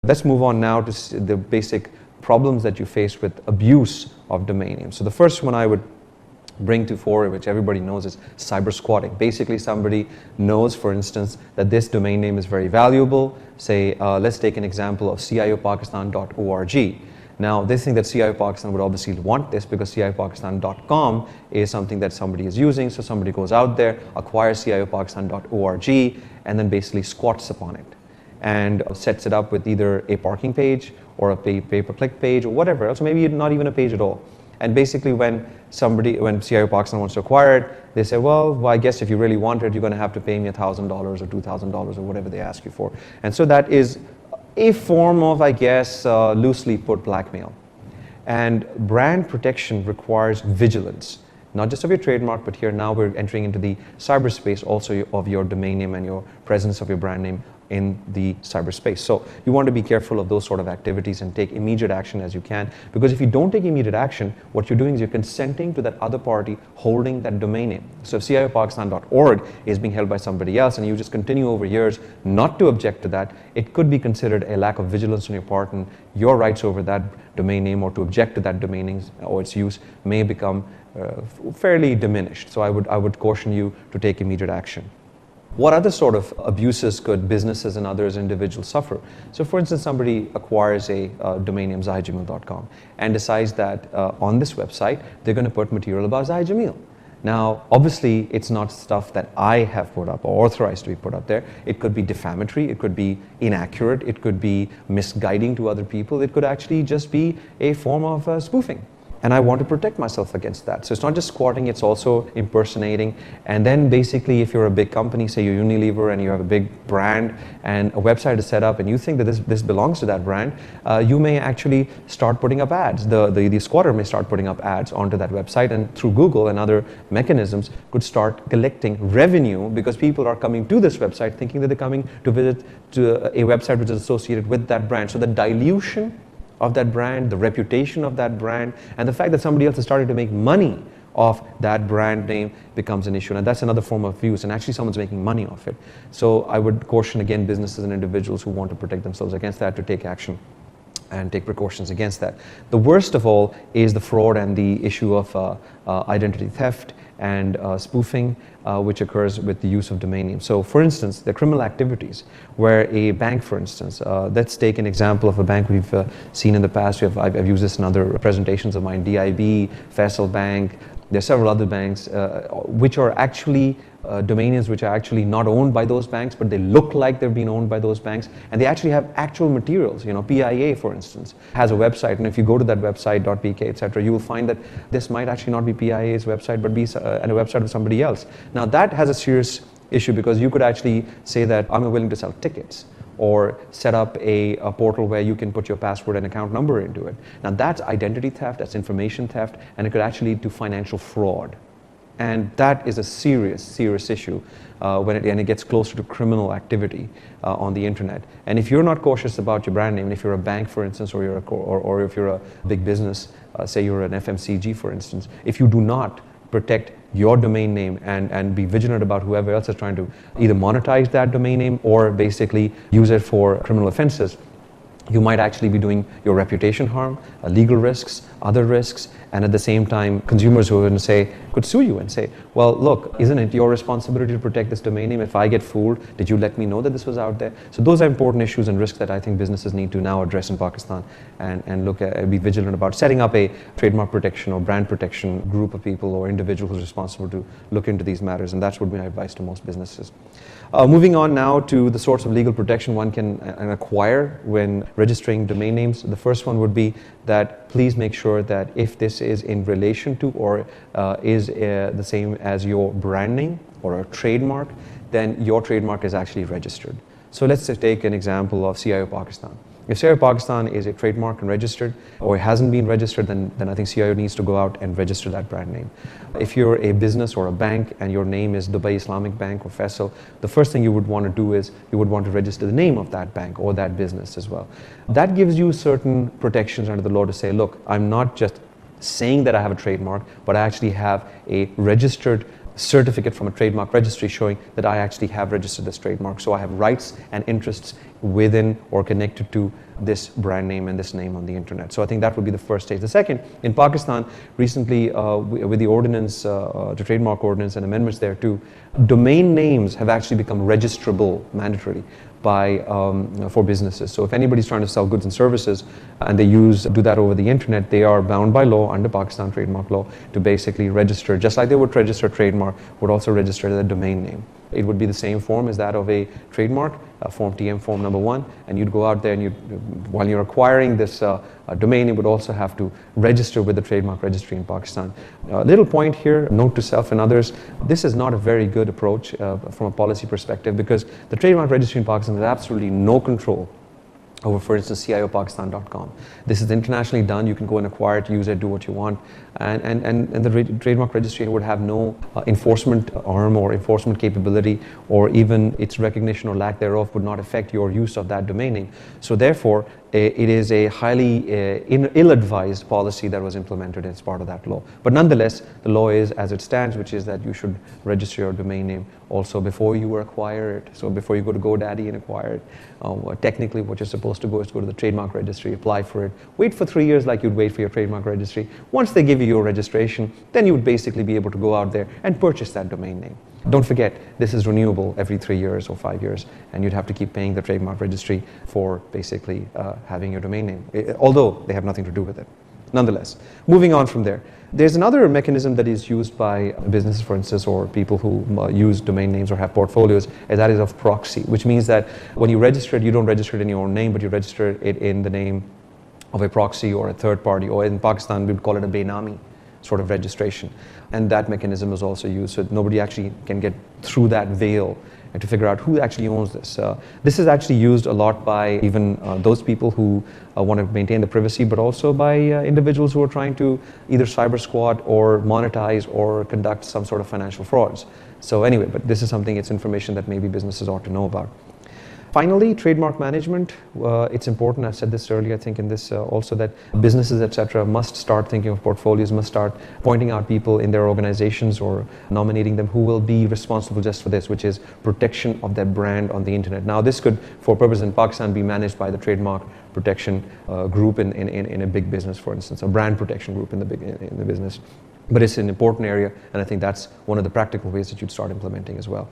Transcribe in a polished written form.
Let's move on now to the basic problems that you face with abuse of domain names. So the first one I would bring to fore, which everybody knows, is cyber squatting. Basically, somebody knows, for instance, that this domain name is very valuable. Say, let's take an example of ciopakistan.org. Now, they think that CIO Pakistan would obviously want this because ciopakistan.com is something that somebody is using. So somebody goes out there, acquires ciopakistan.org, and then basically squats upon it and sets it up with either a parking page or a pay-per-click page or whatever else, maybe not even a page at all. And basically when CIO Pakistan wants to acquire it, they say, well, I guess if you really want it, you're going to have to pay me $1,000 or $2,000 or whatever they ask you for. And so that is a form of, I guess, loosely put, blackmail. And brand protection requires vigilance, not just of your trademark, but here now we're entering into the cyberspace also of your domain name and your presence of your brand name in the cyberspace. So you want to be careful of those sort of activities and take immediate action as you can, because if you don't take immediate action, what you're doing is you're consenting to that other party holding that domain name. So if ciopakistan.org is being held by somebody else and you just continue over years not to object to that, it could be considered a lack of vigilance on your part, and your rights over that domain name or to object to that domain name or its use may become fairly diminished. So I would caution you to take immediate action. What other sort of abuses could businesses and others, individuals, suffer? So for instance, somebody acquires a domain name zahidjamil.com and decides that on this website they're going to put material about Zahid Jamil. Now, obviously, it's not stuff that I have put up or authorized to be put up there. It could be defamatory, it could be inaccurate, it could be misguiding to other people, it could actually just be a form of spoofing. And I want to protect myself against that. So it's not just squatting, it's also impersonating. And then basically, if you're a big company, say you're Unilever and you have a big brand and a website is set up and you think that this belongs to that brand, you may actually start putting up ads. The squatter may start putting up ads onto that website, and through Google and other mechanisms could start collecting revenue because people are coming to this website thinking that they're coming to visit to a website which is associated with that brand. So the dilution of that brand, the reputation of that brand, and the fact that somebody else has started to make money off that brand name becomes an issue. And that's another form of abuse, and actually someone's making money off it. So I would caution again businesses and individuals who want to protect themselves against that to take action and take precautions against that. The worst of all is the fraud and the issue of identity theft and spoofing, which occurs with the use of domain names. So for instance, the criminal activities where a bank, for instance, let's take an example of a bank we've seen in the past. I've used this in other presentations of mine, DIB, Faisal Bank. There are several other banks which are actually domain names which are actually not owned by those banks, but they look like they're being owned by those banks, and they actually have actual materials. You know, PIA, for instance, has a website, and if you go to that website, .pk, etc., you will find that this might actually not be PIA's website, but be a website of somebody else. Now that has a serious issue because you could actually say that I'm willing to sell tickets, or set up a portal where you can put your password and account number into it. Now that's identity theft, that's information theft, and it could actually lead to financial fraud. And that is a serious issue when it gets closer to criminal activity on the internet. And if you're not cautious about your brand name, and if you're a bank, for instance, or if you're a big business, say you're an FMCG, for instance, if you do not protect your domain name and be vigilant about whoever else is trying to either monetize that domain name or basically use it for criminal offenses, you might actually be doing your reputation harm, legal risks, other risks, and at the same time, consumers who are going to say, could sue you and say, well, look, isn't it your responsibility to protect this domain name? If I get fooled, did you let me know that this was out there? So those are important issues and risks that I think businesses need to now address in Pakistan and look at, be vigilant about setting up a trademark protection or brand protection group of people or individual who's responsible to look into these matters, and that would be my advice to most businesses. Moving on now to the sorts of legal protection one can acquire when registering domain names. The first one would be that please make sure that if this is in relation to or is the same as your brand name or a trademark, then your trademark is actually registered. So let's take an example of CIO Pakistan. If CIO Pakistan is a trademark and registered, or it hasn't been registered, then I think CIO needs to go out and register that brand name. If you're a business or a bank and your name is Dubai Islamic Bank or Faisal, the first thing you would want to do is you would want to register the name of that bank or that business as well. That gives you certain protections under the law to say, look, I'm not just saying that I have a trademark, but I actually have a registered certificate from a trademark registry showing that I actually have registered this trademark. So I have rights and interests within or connected to this brand name and this name on the internet. So I think that would be the first stage. The second, in Pakistan, recently with the ordinance, the trademark ordinance and amendments there too, domain names have actually become registrable mandatorily for businesses. So if anybody's trying to sell goods and services and they do that over the internet, they are bound by law under Pakistan trademark law to basically register, just like they would register a trademark, would also register the domain name. It would be the same form as that of a trademark, Form TM, Form number 1, and you'd go out there and while you're acquiring this domain, you would also have to register with the trademark registry in Pakistan. Little point here, note to self and others, this is not a very good approach from a policy perspective, because the trademark registry in Pakistan has absolutely no control over, for instance, CIOPakistan.com. This is internationally done. You can go and acquire it, use it, do what you want. And the trademark registry would have no enforcement arm or enforcement capability, or even its recognition or lack thereof would not affect your use of that domain name. So therefore, it is a highly ill-advised policy that was implemented as part of that law. But nonetheless, the law is as it stands, which is that you should register your domain name also before you acquire it. So before you go to GoDaddy and acquire it, technically what you're supposed to go is go to the trademark registry, apply for it, wait for 3 years like you'd wait for your trademark registry. Once they give you your registration, then you would basically be able to go out there and purchase that domain name. Don't forget, this is renewable every 3 years or 5 years, and you'd have to keep paying the trademark registry for basically having your domain name, although they have nothing to do with it. Nonetheless, moving on from there, there's another mechanism that is used by businesses, for instance, or people who use domain names or have portfolios, and that is of proxy, which means that when you register it, you don't register it in your own name, but you register it in the name of a proxy or a third party, or in Pakistan we would call it a Benami sort of registration. And that mechanism is also used, so that nobody actually can get through that veil and to figure out who actually owns this. This is actually used a lot by even those people who want to maintain the privacy, but also by individuals who are trying to either cyber squat or monetize or conduct some sort of financial frauds. So anyway, but this is something, it's information that maybe businesses ought to know about. Finally, trademark management. It's important, I've said this earlier, I think in this also, that businesses, etc., must start thinking of portfolios, must start pointing out people in their organizations or nominating them who will be responsible just for this, which is protection of their brand on the internet. Now, this could, for purpose in Pakistan, be managed by the trademark protection group in a big business, for instance, a brand protection group in the business. But it's an important area, and I think that's one of the practical ways that you'd start implementing as well.